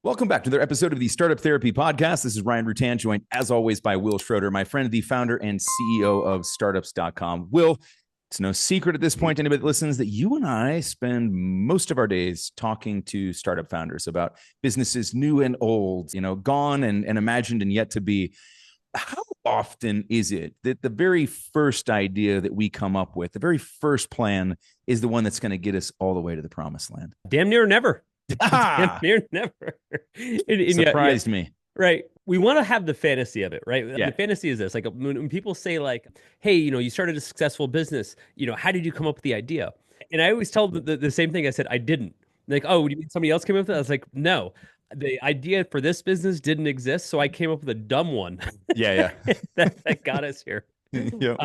Welcome back to another episode of the Startup Therapy Podcast. This is Ryan Rutan, joined as always by Wil Schroter, my friend, the founder and CEO of startups.com. Wil, it's no secret at this point to anybody that listens that you and I spend most of our days talking to startup founders about businesses new and old, gone and imagined and yet to be. How often is it that the very first idea that we come up with, the very first plan, is the one that's going to get us all the way to the promised land? Damn near never. Ah, Damn near never. surprised me. Right. We want to have the fantasy of it, right? Yeah. The fantasy is this, like when people say like, hey, you started a successful business, how did you come up with the idea? And I always tell the same thing. I said, I didn't. Like, oh, do you mean somebody else came up with it? I was like, no, the idea for this business didn't exist. So I came up with a dumb one. Yeah. that got us here. Yep.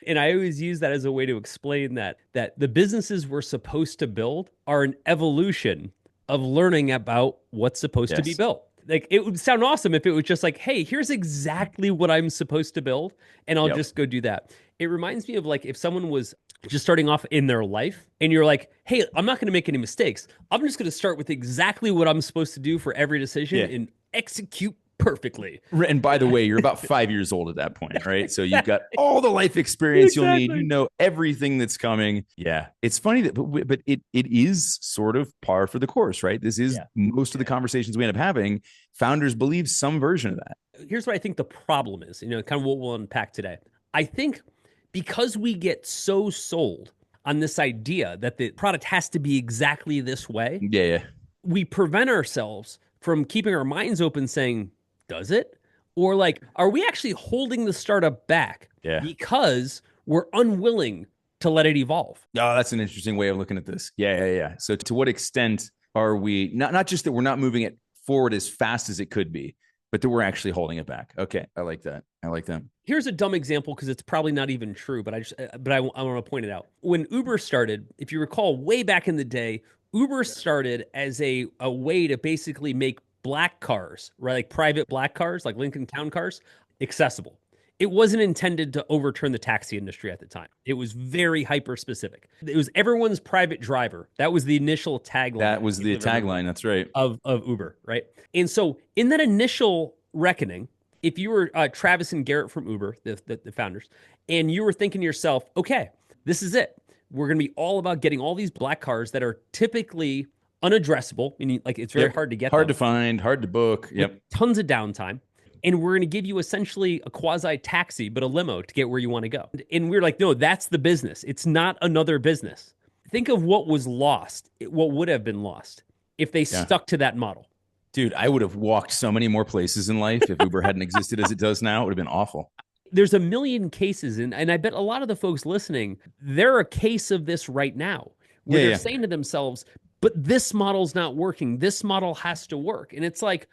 And I always use that as a way to explain that the businesses we're supposed to build are an evolution of learning about what's supposed to be built. Like, it would sound awesome if it was just like, hey, here's exactly what I'm supposed to build, and I'll just go do that. It reminds me of like if someone was just starting off in their life and you're like, hey, I'm not going to make any mistakes. I'm just going to start with exactly what I'm supposed to do for every decision and execute perfectly. And by the way, you're about 5 years old at that point, right? So you've got all the life experience you'll need. You know everything that's coming. Yeah. It's funny that, but it is sort of par for the course, right? This is most of the conversations we end up having. Founders believe some version of that. Here's what I think the problem is, kind of what we'll unpack today. I think because we get so sold on this idea that the product has to be exactly this way, we prevent ourselves from keeping our minds open saying, does it? Or like, are we actually holding the startup back because we're unwilling to let it evolve? Oh, that's an interesting way of looking at this. Yeah. So to what extent are we, not just that we're not moving it forward as fast as it could be, but that we're actually holding it back? Okay, I like that. Here's a dumb example because it's probably not even true, but I want to point it out. When Uber started, if you recall, way back in the day, Uber started as a way to basically make black cars, right? Like private black cars, like Lincoln Town cars, accessible. It wasn't intended to overturn the taxi industry at the time. It was very hyper specific. It was everyone's private driver. That was the initial tagline. That was the tagline. That's right. Of Uber, right? And so in that initial reckoning, if you were Travis and Garrett from Uber, the founders, and you were thinking to yourself, okay, this is it. We're going to be all about getting all these black cars that are typically unaddressable, meaning like it's very hard to get hard to find, hard to book. Yep. Tons of downtime. And we're going to give you essentially a quasi taxi, but a limo to get where you want to go. And we're like, no, that's the business. It's not another business. Think of what was lost, what would have been lost if they stuck to that model. Dude, I would have walked so many more places in life if Uber hadn't existed as it does now. It would have been awful. There's a million cases, and I bet a lot of the folks listening, they're a case of this right now, where they're saying to themselves, but this model's not working. This model has to work. And it's like,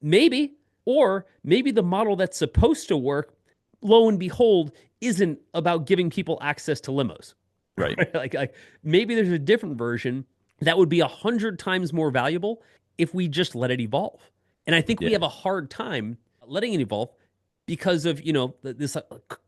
maybe, or maybe the model that's supposed to work, lo and behold, isn't about giving people access to limos. Right. like maybe there's a different version that would be 100 times more valuable if we just let it evolve. And I think we have a hard time letting it evolve because of, this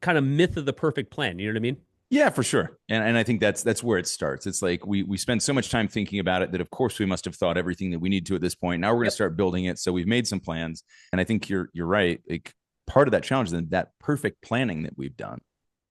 kind of myth of the perfect plan. You know what I mean? Yeah, for sure. And I think that's where it starts. It's like we spend so much time thinking about it that of course we must have thought everything that we need to at this point. Now we're going to start building it. So we've made some plans. And I think you're right. Like part of that challenge is that perfect planning that we've done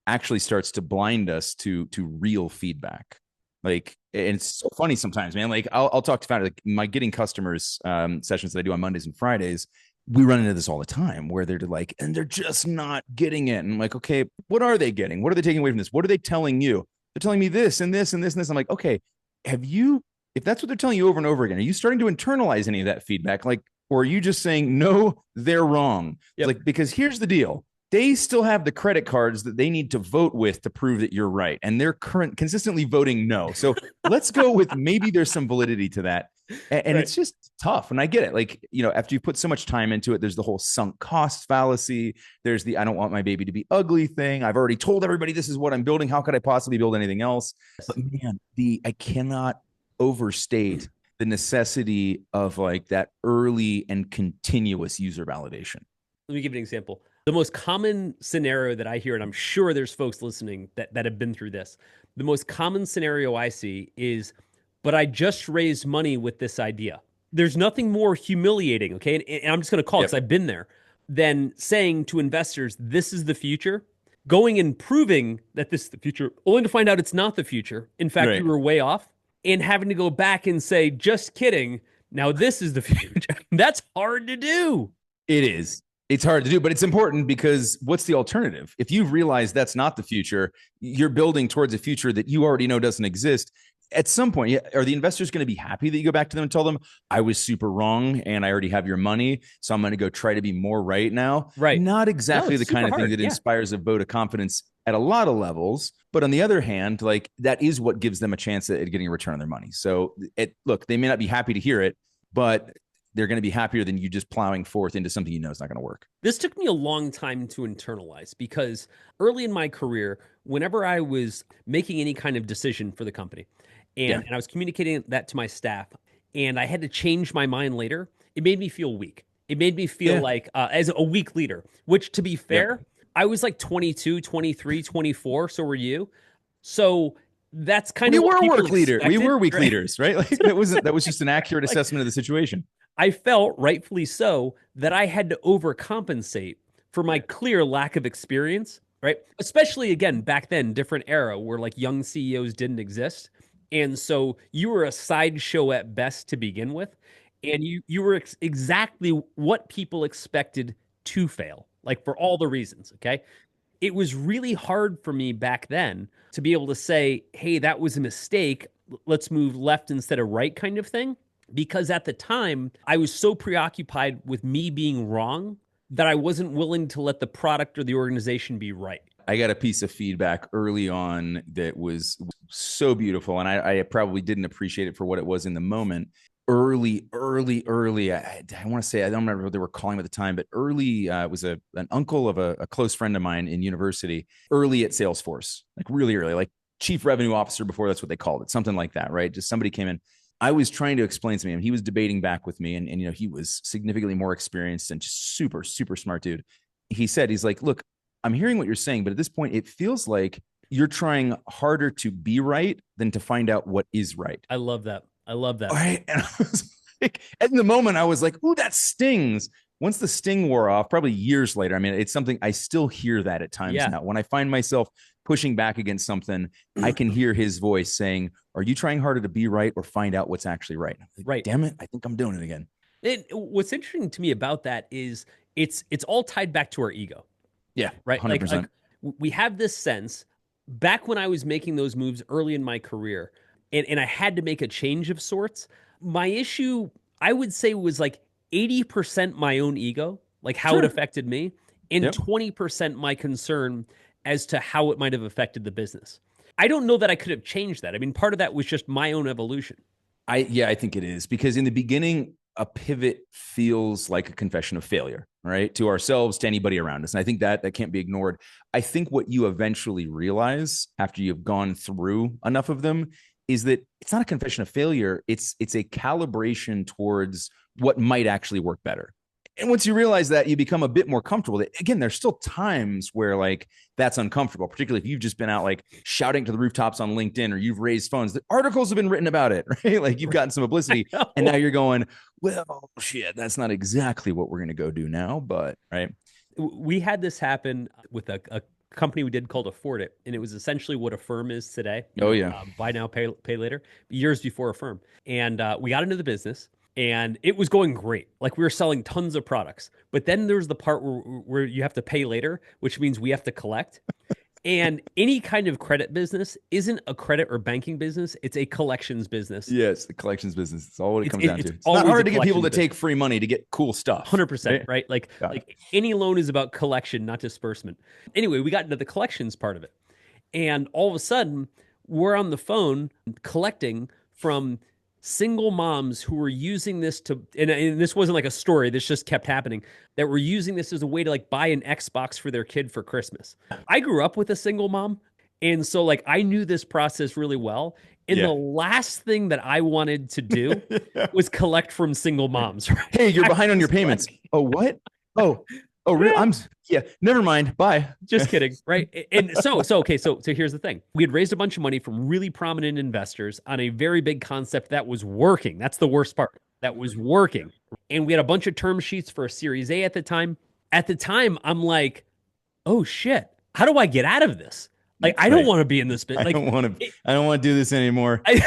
actually starts to blind us to real feedback. Like, and it's so funny sometimes, man. Like I'll talk to founders, like my getting customers sessions that I do on Mondays and Fridays. We run into this all the time where they're like, and they're just not getting it. And I'm like, okay, what are they getting? What are they taking away from this? What are they telling you? They're telling me this and this and this and this. I'm like, okay, if that's what they're telling you over and over again, are you starting to internalize any of that feedback? Like, or are you just saying, no, they're wrong? Like, because here's the deal. They still have the credit cards that they need to vote with to prove that you're right. And they're consistently voting no. So let's go with maybe there's some validity to that. And it's just tough. And I get it. Like, after you put so much time into it, there's the whole sunk cost fallacy. There's the I don't want my baby to be ugly thing. I've already told everybody this is what I'm building. How could I possibly build anything else? But man, I cannot overstate the necessity of like that early and continuous user validation. Let me give you an example. The most common scenario that I hear, and I'm sure there's folks listening that have been through this, the most common scenario I see is, but I just raised money with this idea. there's nothing more humiliating, okay? And I'm just going to call it because Yep. I've been there, than saying to investors, this is the future, going and proving that this is the future, only to find out it's not the future. In fact, you Right. were way off, and having to go back and say, just kidding. Now this is the future. That's hard to do. It is. It's hard to do, but it's important because what's the alternative? If you've realized that's not the future, you're building towards a future that you already know doesn't exist. At some point, are the investors going to be happy that you go back to them and tell them, I was super wrong and I already have your money, so I'm going to go try to be more right now? Right. Not No, exactly it's the kind super of thing hard. that Yeah. inspires a vote of confidence at a lot of levels. But on the other hand, like that is what gives them a chance at getting a return on their money. So look, they may not be happy to hear it, but they're going to be happier than you just plowing forth into something you know is not going to work. This took me a long time to internalize because early in my career, whenever I was making any kind of decision for the company Yeah. and I was communicating that to my staff and I had to change my mind later, it made me feel weak. It made me feel Yeah. like as a weak leader, which to be Yep. fair, I was like 22, 23, 24. So were you. So that's kind We of what were people work leader. We expected. were weak Right? leaders, right? Like that was just an accurate Like assessment of the situation. I felt, rightfully so, that I had to overcompensate for my Right. clear lack of experience, right? Especially again, back then, different era where like young CEOs didn't exist. And so you were a sideshow at best to begin with. And you were exactly what people expected to fail, like for all the reasons. Okay. It was really hard for me back then to be able to say, hey, that was a mistake. Let's move left instead of right, kind of thing. Because at the time, I was so preoccupied with me being wrong that I wasn't willing to let the product or the organization be right. I got a piece of feedback early on that was so beautiful, and I probably didn't appreciate it for what it was in the moment. Early. I want to say I don't remember what they were calling him at the time, but early was an uncle of a close friend of mine in university. Early at Salesforce, like really early, like chief revenue officer before that's what they called it, something like that, right? Just somebody came in. I was trying to explain to him. He was debating back with me, and you know he was significantly more experienced and just super smart dude. He's like, look, I'm hearing what you're saying, but at this point, it feels like you're trying harder to be right than to find out what is right. I love that. I love that. All right. And I was like, in the moment, I was like, ooh, that stings. Once the sting wore off, probably years later, I mean, it's something I still hear that at times Yeah. now. When I find myself pushing back against something, I can hear his voice saying, are you trying harder to be right or find out what's actually right? Like, Right. damn it. I think I'm doing it again. What's interesting to me about that is it's all tied back to our ego, Yeah. right? 100%. Like we have this sense back when I was making those moves early in my career and I had to make a change of sorts. My issue, I would say, was like 80% my own ego, like how it Sure. affected me, and Yep. 20% my concern as to how it might have affected the business. I don't know that I could have changed that. I mean, part of that was just my own evolution. I think it is because in the beginning, a pivot feels like a confession of failure, right? To ourselves, to anybody around us. And I think that can't be ignored. I think what you eventually realize after you've gone through enough of them is that it's not a confession of failure. It's a calibration towards what might actually work better. And once you realize that, you become a bit more comfortable. Again, there's still times where like that's uncomfortable, particularly if you've just been out like shouting to the rooftops on LinkedIn or you've raised funds. The articles have been written about it, right? Like you've gotten some publicity, and now you're going, well, shit, that's not exactly what we're going to go do now, but right. We had this happen with a company we did called Afford It, and it was essentially what Affirm is today. Oh yeah, Buy now, pay later. Years before Affirm, and we got into the business, and it was going great. Like we were selling tons of products, but then there's the part where you have to pay later, which means we have to collect. And any kind of credit business isn't a credit or banking business; it's a collections business. yes, the collections business. It's all what it comes down It's to. It's not always a hard to get people to collections take free money to get cool stuff. 100%, right? Yeah. Like any loan is about collection, not disbursement. Anyway, we got into the collections part of it. And all of a sudden, we're on the phone collecting from single moms who were using this to, and this wasn't like a story, this just kept happening, that were using this as a way to like buy an Xbox for their kid for Christmas. I grew up with a single mom. And so like I knew this process really well. And Yeah. the last thing that I wanted to do was collect from single moms. Right? Hey, you're behind on your payments. Oh, what? Oh, really? Yeah. Never mind. Bye. Just kidding, right? And so here's the thing. We had raised a bunch of money from really prominent investors on a very big concept that was working. That's the worst part. that was working. And we had a bunch of term sheets for a Series A at the time. At the time, I'm like, oh shit, how do I get out of this? Like, I don't want to be in this bit. I don't want to do this anymore. I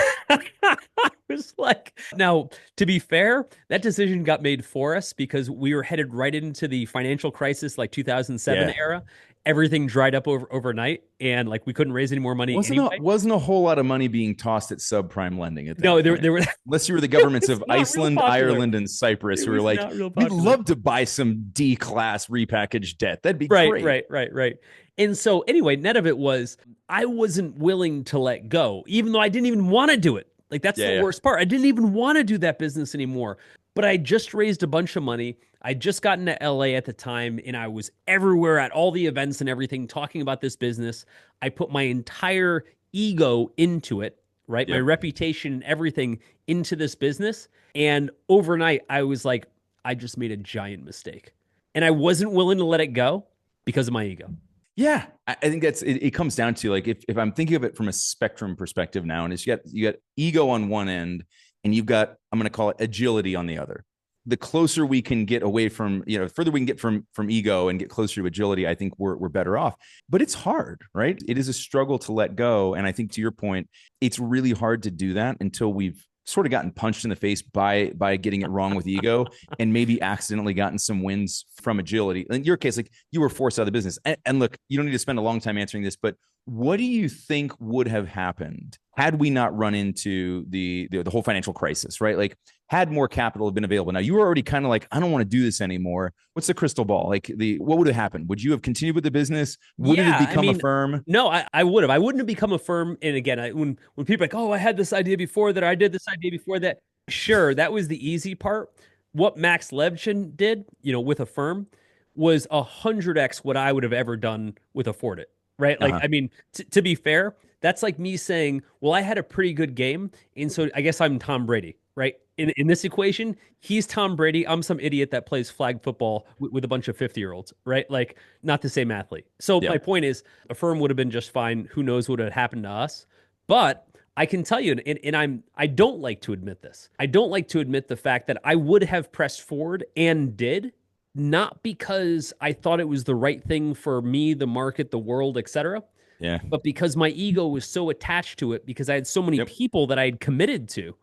was like, now, to be fair, that decision got made for us because we were headed right into the financial crisis, like 2007 era. Everything dried up overnight, and like we couldn't raise any more money anyway. Wasn't a whole lot of money being tossed at subprime lending at that No, point. there were unless you were the governments of Iceland, Ireland, and Cyprus, who were like, we'd love to buy some D-class repackaged debt. That'd be great. Right. And so anyway, net of it was I wasn't willing to let go, even though I didn't even want to do it. Like that's the worst part. I didn't even want to do that business anymore. But I just raised a bunch of money. I just got into LA at the time, and I was everywhere at all the events and everything talking about this business. I put my entire ego into it, right? My reputation and everything into this business. And overnight, I was like, I just made a giant mistake. And I wasn't willing to let it go because of my ego. Yeah, I think that's it comes down to like if I'm thinking of it from a spectrum perspective now, and it's you got ego on one end, and you've got, I'm going to call it agility on the other. The closer we can get away from, further we can get from ego and get closer to agility, I think we're better off. But it's hard, right? It is a struggle to let go, and I think to your point, it's really hard to do that until we've sort of gotten punched in the face by getting it wrong with ego and maybe accidentally gotten some wins from agility. In your case, like you were forced out of the business. And look, you don't need to spend a long time answering this, but what do you think would have happened had we not run into the whole financial crisis, right? Like had more capital been available. Now you were already kind of like, I don't want to do this anymore. What's the crystal ball? Like what would have happened? Would you have continued with the business? Would it have become a firm? No, I would have. I wouldn't have become a firm. And again, when people are like, oh, I had this idea before that, I did this idea before that. Sure, that was the easy part. What Max Levchin did, with a firm was 100x what I would have ever done with Afford It. Right. Like, I mean, to be fair, that's like me saying, well, I had a pretty good game. And so I guess I'm Tom Brady. Right. In this equation, he's Tom Brady. I'm some idiot that plays flag football with a bunch of 50-year-olds. Right. Like not the same athlete. So my point is a firm would have been just fine. Who knows what would have happened to us? But I can tell you, and I don't like to admit this. I don't like to admit the fact that I would have pressed forward and did. Not because I thought it was the right thing for me, the market, the world, etc. Yeah. But because my ego was so attached to it, because I had so many people that I had committed to,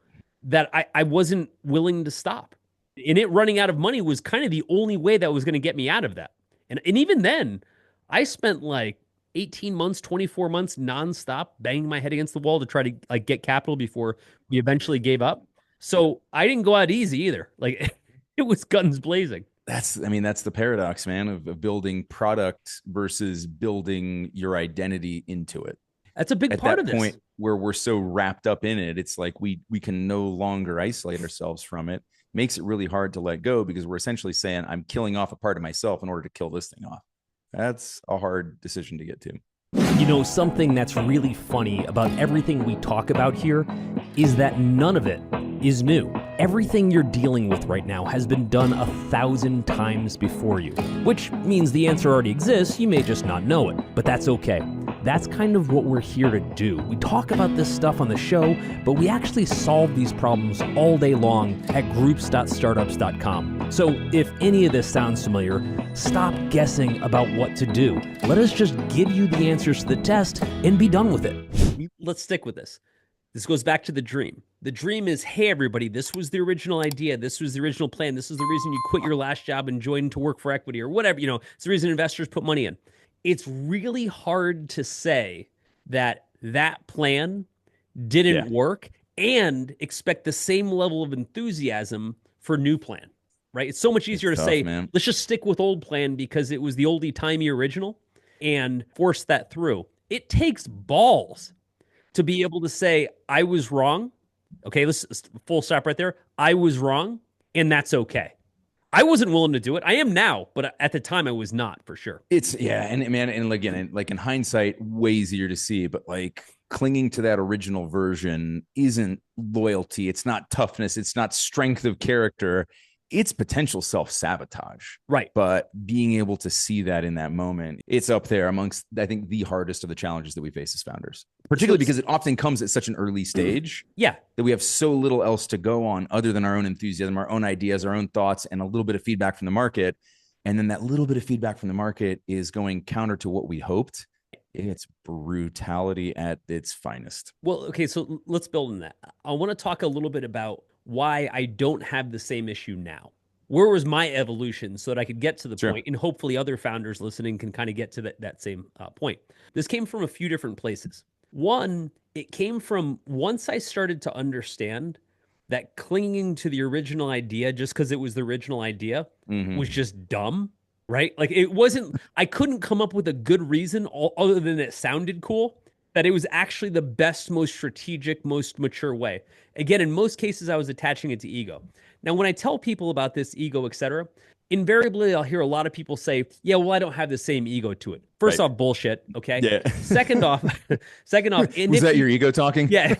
that I wasn't willing to stop. And it running out of money was kind of the only way that was going to get me out of that. And even then, I spent like 18 months, 24 months nonstop banging my head against the wall to try to like get capital before we eventually gave up. So I didn't go out easy either. Like it was guns blazing. That's the paradox, man, of building product versus building your identity into it. That's a big part of this. At that point where we're so wrapped up in it, it's like we can no longer isolate ourselves from it. Makes it really hard to let go because we're essentially saying, I'm killing off a part of myself in order to kill this thing off. That's a hard decision to get to. Something that's really funny about everything we talk about here is that none of it is new. Everything you're dealing with right now has been done 1,000 times before you, which means the answer already exists, you may just not know it, but that's okay. That's kind of what we're here to do. We talk about this stuff on the show, but we actually solve these problems all day long at groups.startups.com. So if any of this sounds familiar, stop guessing about what to do. Let us just give you the answers to the test and be done with it. Let's stick with this. This goes back to the dream. The dream is, hey, everybody, this was the original idea. This was the original plan. This is the reason you quit your last job and joined to work for equity or whatever. It's the reason investors put money in. It's really hard to say that plan didn't work and expect the same level of enthusiasm for new plan, right? It's so much easier to say, let's just stick with old plan because it was the oldie-timey original and force that through. It takes balls to be able to say, I was wrong. Okay, let's full stop right there. I was wrong, and that's okay. I wasn't willing to do it. I am now, but at the time I was not, for sure. And again, like in hindsight, way easier to see, but like clinging to that original version isn't loyalty. It's not toughness. It's not strength of character. it's potential self-sabotage. Right. But being able to see that in that moment, it's up there amongst, I think, the hardest of the challenges that we face as founders, particularly because it often comes at such an early stage. Yeah. That we have so little else to go on other than our own enthusiasm, our own ideas, our own thoughts, and a little bit of feedback from the market. And then that little bit of feedback from the market is going counter to what we hoped. It's brutality at its finest. Well, okay, so let's build on that. I want to talk a little bit about why I don't have the same issue now. Where was my evolution so that I could get to the point, and hopefully other founders listening can kind of get to that same point. This came from a few different places. One, it came from once I started to understand that clinging to the original idea just because it was the original idea was just dumb. Right? Like it wasn't, I couldn't come up with a good reason other than it sounded cool, that it was actually the best, most strategic, most mature way. Again, in most cases, I was attaching it to ego. Now, when I tell people about this ego, etc., invariably, I'll hear a lot of people say, yeah, well, I don't have the same ego to it. First off, bullshit. Okay. Yeah. Second off, was that your ego talking? Yeah.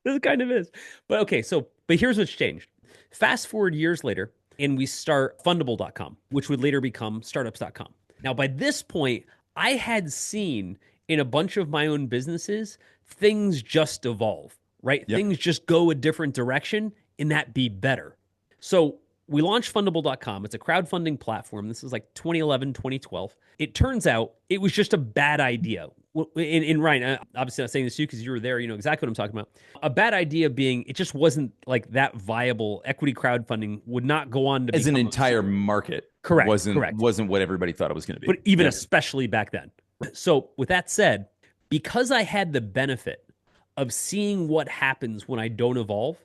This kind of is. But okay. But here's what's changed. Fast forward years later, and we start fundable.com, which would later become startups.com. Now, by this point, I had seen in a bunch of my own businesses, things just evolve, right? Yep. Things just go a different direction and that be better. So we launched fundable.com. It's a crowdfunding platform. This is like 2011, 2012. It turns out it was just a bad idea. In Ryan, obviously not saying this to you because you were there, you know exactly what I'm talking about. A bad idea being it just wasn't like that viable. Equity crowdfunding would not go on to as an entire market. Correct. Wasn't what everybody thought it was going to be. But even especially back then. So with that said, because I had the benefit of seeing what happens when I don't evolve,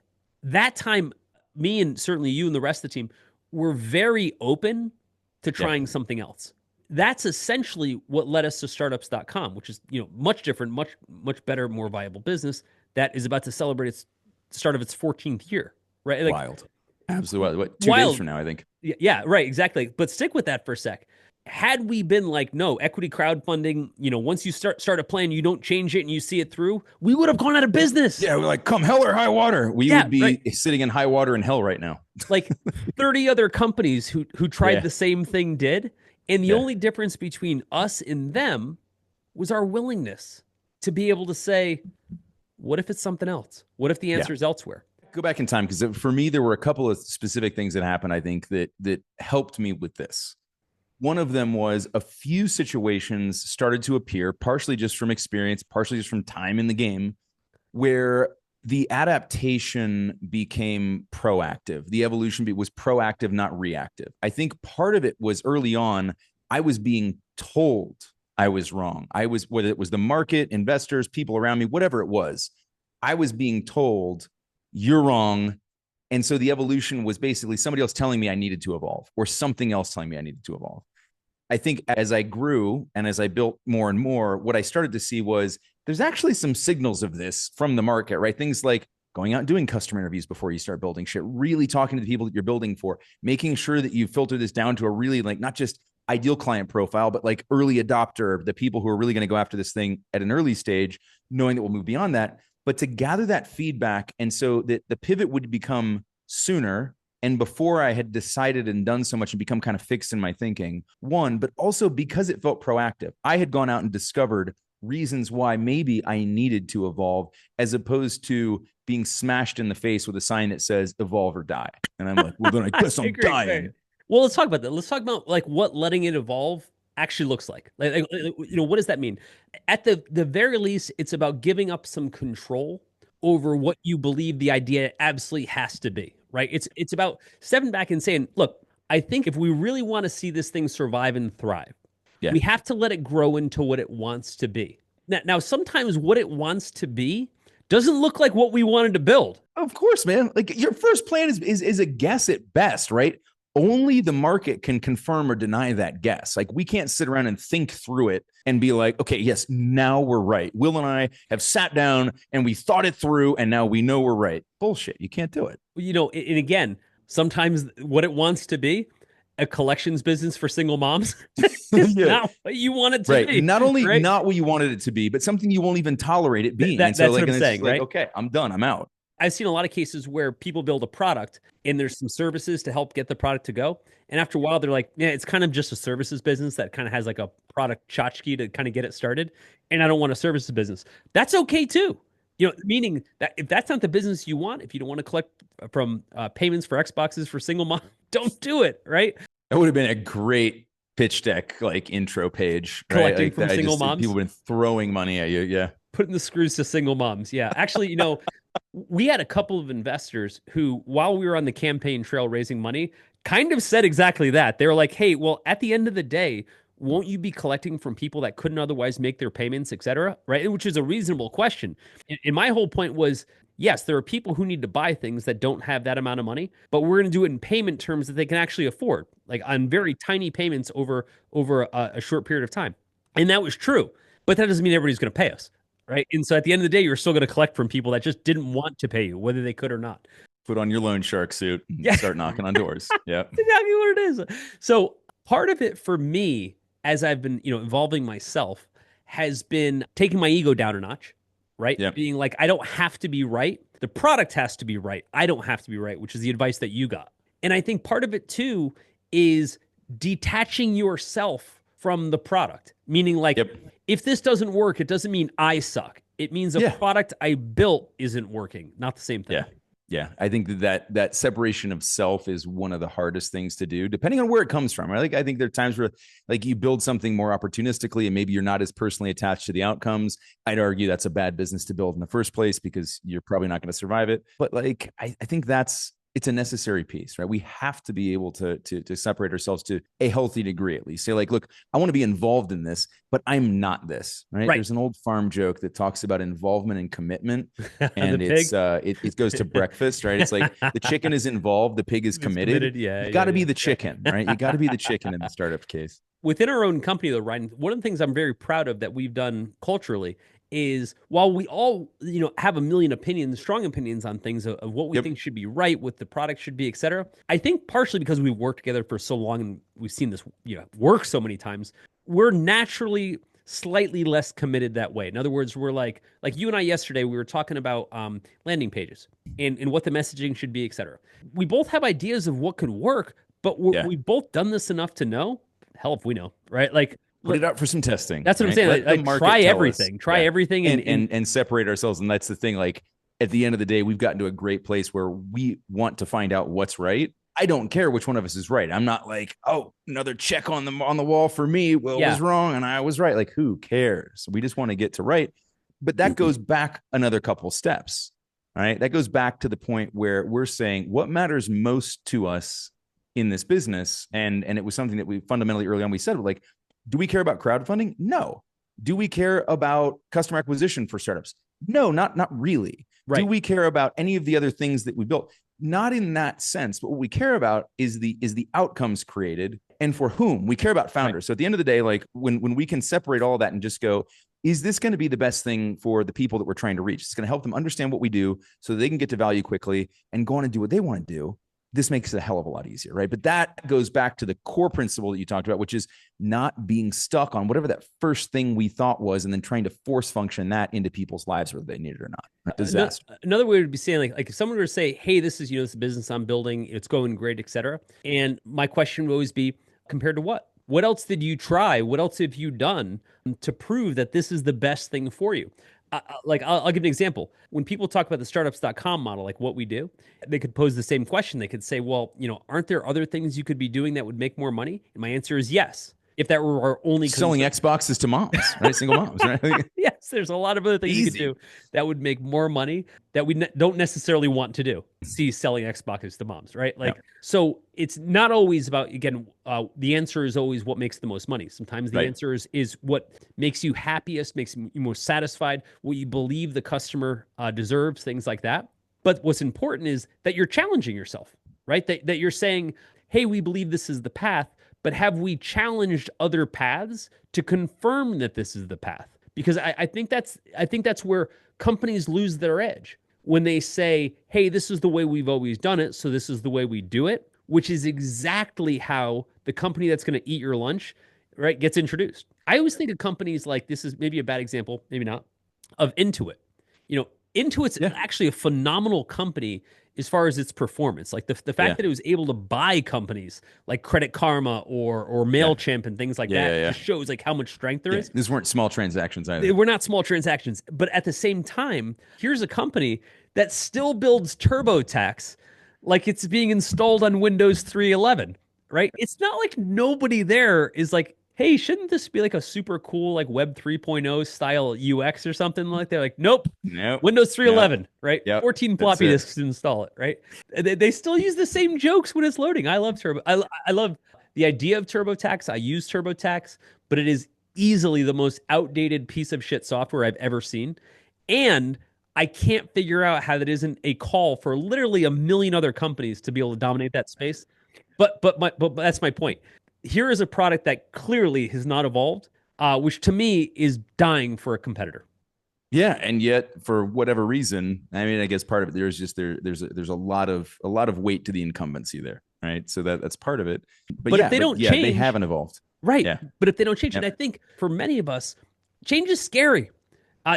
that time, me and certainly you and the rest of the team were very open to trying something else. That's essentially what led us to startups.com, which is, much different, much better, more viable business that is about to celebrate its start of its 14th year, right? Like, wild. Absolutely wild. What, 2 days from now, I think. Yeah, right, exactly. But stick with that for a sec. Had we been like, no, equity crowdfunding, once you start a plan, you don't change it and you see it through, we would have gone out of business. Yeah, we're like, come hell or high water. We would be sitting in high water in hell right now. Like 30 other companies who tried the same thing did. And the only difference between us and them was our willingness to be able to say, what if it's something else? What if the answer is elsewhere? Go back in time, because for me, there were a couple of specific things that happened, I think, that helped me with this. One of them was a few situations started to appear, partially just from experience, partially just from time in the game, where the adaptation became proactive. The evolution was proactive, not reactive. I think part of it was early on, I was being told I was wrong. Whether it was the market, investors, people around me, whatever it was, I was being told you're wrong. And so the evolution was basically somebody else telling me I needed to evolve, or something else telling me I needed to evolve. I think as I grew and as I built more and more, what I started to see was there's actually some signals of this from the market, right? Things like going out and doing customer interviews before you start building shit, really talking to the people that you're building for, making sure that you filter this down to a really like not just ideal client profile, but like early adopter, the people who are really going to go after this thing at an early stage, knowing that we'll move beyond that, but to gather that feedback. And so that the pivot would become sooner. And before I had decided and done so much and become kind of fixed in my thinking, one, but also because it felt proactive, I had gone out and discovered reasons why maybe I needed to evolve, as opposed to being smashed in the face with a sign that says evolve or die. And I'm like, well, then I guess I'm dying. Well, let's talk about that. Let's talk about like what letting it evolve actually looks like. Like what does that mean? At the very least, it's about giving up some control over what you believe the idea absolutely has to be, right? It's about stepping back and saying, look, I think if we really want to see this thing survive and thrive, we have to let it grow into what it wants to be. Now, sometimes what it wants to be doesn't look like what we wanted to build. Of course, man. Like your first plan is a guess at best, right? Only the market can confirm or deny that guess. Like we can't sit around and think through it and be like, okay, yes, now we're right. Will and I have sat down and we thought it through and now we know we're right. Bullshit. You can't do it. And again, sometimes what it wants to be, a collections business for single moms, is not what you want it to be. Not only not what you wanted it to be, but something you won't even tolerate it being. That's so what I'm saying, right? Okay, I'm done. I'm out. I've seen a lot of cases where people build a product and there's some services to help get the product to go. And after a while, they're like, yeah, it's kind of just a services business that kind of has like a product tchotchke to kind of get it started. And I don't want a services business. That's okay too. Meaning that if that's not the business you want, if you don't want to collect from payments for Xboxes for single mom, don't do it, right? That would have been a great pitch deck, like intro page, right? Collecting Like from single moms. People have been throwing money at you. Yeah. Putting the screws to single moms. Yeah. Actually, we had a couple of investors who, while we were on the campaign trail raising money, kind of said exactly that. They were like, hey, well, at the end of the day, won't you be collecting from people that couldn't otherwise make their payments, et cetera? Right. Which is a reasonable question. And my whole point was, yes, there are people who need to buy things that don't have that amount of money, but we're going to do it in payment terms that they can actually afford, like on very tiny payments over a short period of time. And that was true. But that doesn't mean everybody's going to pay us. Right. And so at the end of the day, you're still going to collect from people that just didn't want to pay you, whether they could or not. Put on your loan shark suit and start knocking on doors. Yeah. That's exactly what it is. So part of it for me, as I've been, evolving myself, has been taking my ego down a notch, right? Yep. Being like, I don't have to be right. The product has to be right. I don't have to be right, which is the advice that you got. And I think part of it too is detaching yourself from the product, meaning like, if this doesn't work, it doesn't mean I suck. It means a product I built isn't working. Not the same thing. Yeah. Yeah. I think that separation of self is one of the hardest things to do, depending on where it comes from. Right? Like, I think there are times where like you build something more opportunistically and maybe you're not as personally attached to the outcomes. I'd argue that's a bad business to build in the first place because you're probably not going to survive it. But like, I think it's a necessary piece, right? We have to be able to separate ourselves to a healthy degree, at least. Say like, look, I want to be involved in this, but I'm not this, right? There's an old farm joke that talks about involvement and commitment, and it goes to breakfast, right? It's like the chicken is involved, the pig is committed. Yeah, you got to be the chicken, right? You got to be the chicken in the startup case. Within our own company, though, Ryan, one of the things I'm very proud of that we've done culturally is while we all, have a million opinions, strong opinions on things of what we think should be right, what the product should be, et cetera. I think partially because we've worked together for so long and we've seen this, work so many times, we're naturally slightly less committed that way. In other words, we're like you and I yesterday, we were talking about landing pages and what the messaging should be, et cetera. We both have ideas of what could work, but we've both done this enough to know. Hell if we know, right? Like, put it out for some testing. That's what I'm saying. Like try everything. Try everything and separate ourselves. And that's the thing. Like at the end of the day, we've gotten to a great place where we want to find out what's right. I don't care which one of us is right. I'm not like, oh, another check on the wall for me. Will was wrong and I was right. Like, who cares? We just want to get to right. But that goes back another couple steps. All right. That goes back to the point where we're saying what matters most to us in this business. And it was something that we fundamentally early on, we said, like, do we care about crowdfunding? No. Do we care about customer acquisition for startups? No, not really. Right. Do we care about any of the other things that we built? Not in that sense. But what we care about is the outcomes created and for whom. We care about founders. Right. So at the end of the day, like when we can separate all that and just go, is this going to be the best thing for the people that we're trying to reach? It's going to help them understand what we do so that they can get to value quickly and go on and do what they want to do. This makes it a hell of a lot easier, right? But that goes back to the core principle that you talked about, which is not being stuck on whatever that first thing we thought was, and then trying to force function that into people's lives, whether they need it or not. Disaster. Another way would be saying like if someone were to say, hey, this is, this business I'm building, it's going great, et cetera. And my question would always be, compared to what? What else did you try? What else have you done to prove that this is the best thing for you? I'll give an example. When people talk about the startups.com model, like what we do, they could pose the same question. They could say, well, aren't there other things you could be doing that would make more money? And my answer is yes. If that were our only selling Xboxes to moms, right? Single moms, right? Yes, there's a lot of other things you could do that would make more money that we don't necessarily want to do. See, selling Xboxes to moms, right? So it's not always about, again, the answer is always what makes the most money. Sometimes the answer is what makes you happiest, makes you most satisfied, what you believe the customer deserves, things like that. But what's important is that you're challenging yourself, right? That you're saying, hey, we believe this is the path, but have we challenged other paths to confirm that this is the path? Because I think that's where companies lose their edge when they say, hey, this is the way we've always done it, so this is the way we do it, which is exactly how the company that's going to eat your lunch, right, gets introduced. I always think of companies like, this is maybe a bad example, maybe not, of Intuit. Intuit's actually a phenomenal company as far as its performance. Like the fact that it was able to buy companies like Credit Karma or MailChimp and things like that just shows like how much strength there is. These weren't small transactions either. They were not small transactions. But at the same time, here's a company that still builds TurboTax like it's being installed on Windows 3.11, right? It's not like nobody there is like, hey, shouldn't this be like a super cool like Web 3.0 style UX or something like that? Like, nope. Windows 3.11, right? 14 floppy disks to install it, right? They still use the same jokes when it's loading. I love Turbo. I love the idea of TurboTax. I use TurboTax, but it is easily the most outdated piece of shit software I've ever seen. And I can't figure out how that isn't a call for literally a million other companies to be able to dominate that space. But that's my point. Here is a product that clearly has not evolved, which to me is dying for a competitor. Yeah, and yet for whatever reason, I mean, I guess part of it there's a lot of weight to the incumbency there, right? So that's part of it. But if they don't change, they haven't evolved, right? Yeah. But if they don't change, and I think for many of us, change is scary.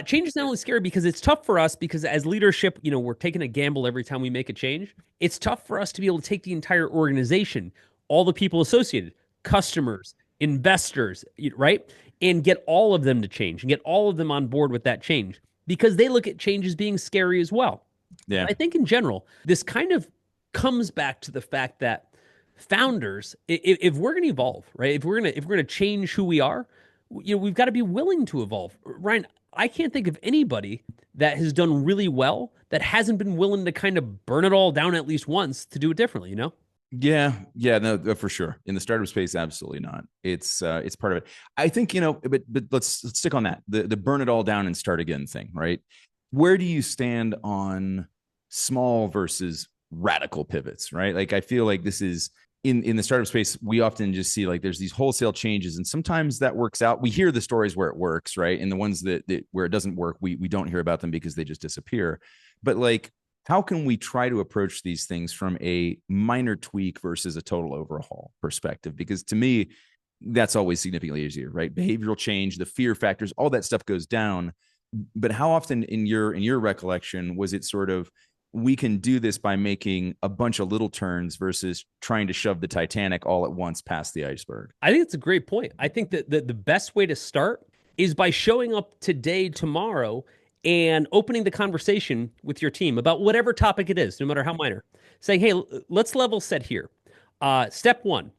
Change is not only scary because it's tough for us because as leadership, we're taking a gamble every time we make a change. It's tough for us to be able to take the entire organization, all the people associated, customers, investors, right? And get all of them to change and get all of them on board with that change because they look at change as being scary as well. Yeah. I think in general, this kind of comes back to the fact that founders, if we're going to evolve, right? If we're going to change who we are, we've got to be willing to evolve. Ryan, I can't think of anybody that has done really well that hasn't been willing to kind of burn it all down at least once to do it differently, Yeah, no, for sure. In the startup space, absolutely not. It's part of it. I think, but let's stick on that. The burn it all down and start again thing, right? Where do you stand on small versus radical pivots, right? Like I feel like this is in the startup space, we often just see like there's these wholesale changes, and sometimes that works out. We hear the stories where it works, right? And the ones that where it doesn't work, we don't hear about them because they just disappear. But like, how can we try to approach these things from a minor tweak versus a total overhaul perspective? Because to me, that's always significantly easier, right? Behavioral change, the fear factors, all that stuff goes down. But how often in your recollection was it sort of, we can do this by making a bunch of little turns versus trying to shove the Titanic all at once past the iceberg? I think it's a great point. I think that the best way to start is by showing up today, tomorrow, and opening the conversation with your team about whatever topic it is, no matter how minor. Saying, hey, let's level set here. Step one,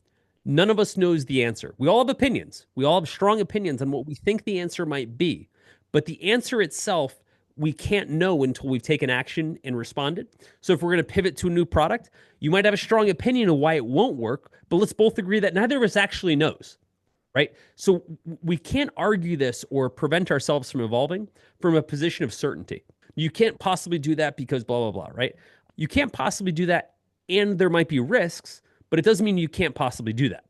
none of us knows the answer. We all have opinions. We all have strong opinions on what we think the answer might be. But the answer itself, we can't know until we've taken action and responded. So if we're going to pivot to a new product, you might have a strong opinion of why it won't work, but let's both agree that neither of us actually knows. Right? So we can't argue this or prevent ourselves from evolving from a position of certainty. You can't possibly do that because blah, blah, blah, right? You can't possibly do that, and there might be risks, but it doesn't mean you can't possibly do that.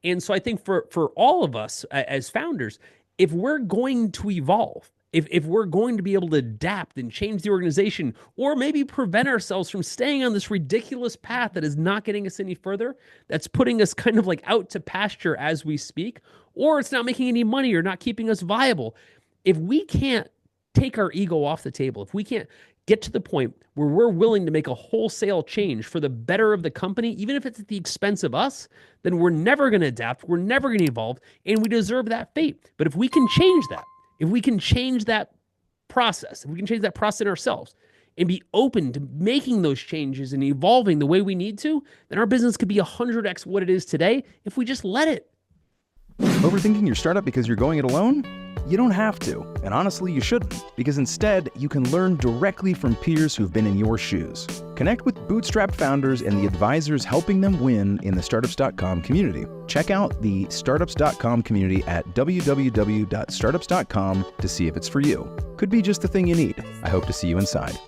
And so I think for all of us as founders, if we're going to evolve, if we're going to be able to adapt and change the organization, or maybe prevent ourselves from staying on this ridiculous path that is not getting us any further, that's putting us kind of like out to pasture as we speak, or it's not making any money or not keeping us viable. If we can't take our ego off the table, if we can't get to the point where we're willing to make a wholesale change for the better of the company, even if it's at the expense of us, then we're never going to adapt, we're never going to evolve, and we deserve that fate. But if we can change that, if we can change that process, if we can change that process in ourselves and be open to making those changes and evolving the way we need to, then our business could be 100x what it is today if we just let it. Overthinking your startup because you're going it alone? You don't have to, and honestly, you shouldn't, because instead, you can learn directly from peers who've been in your shoes. Connect with bootstrapped founders and the advisors helping them win in the Startups.com community. Check out the Startups.com community at www.startups.com to see if it's for you. Could be just the thing you need. I hope to see you inside.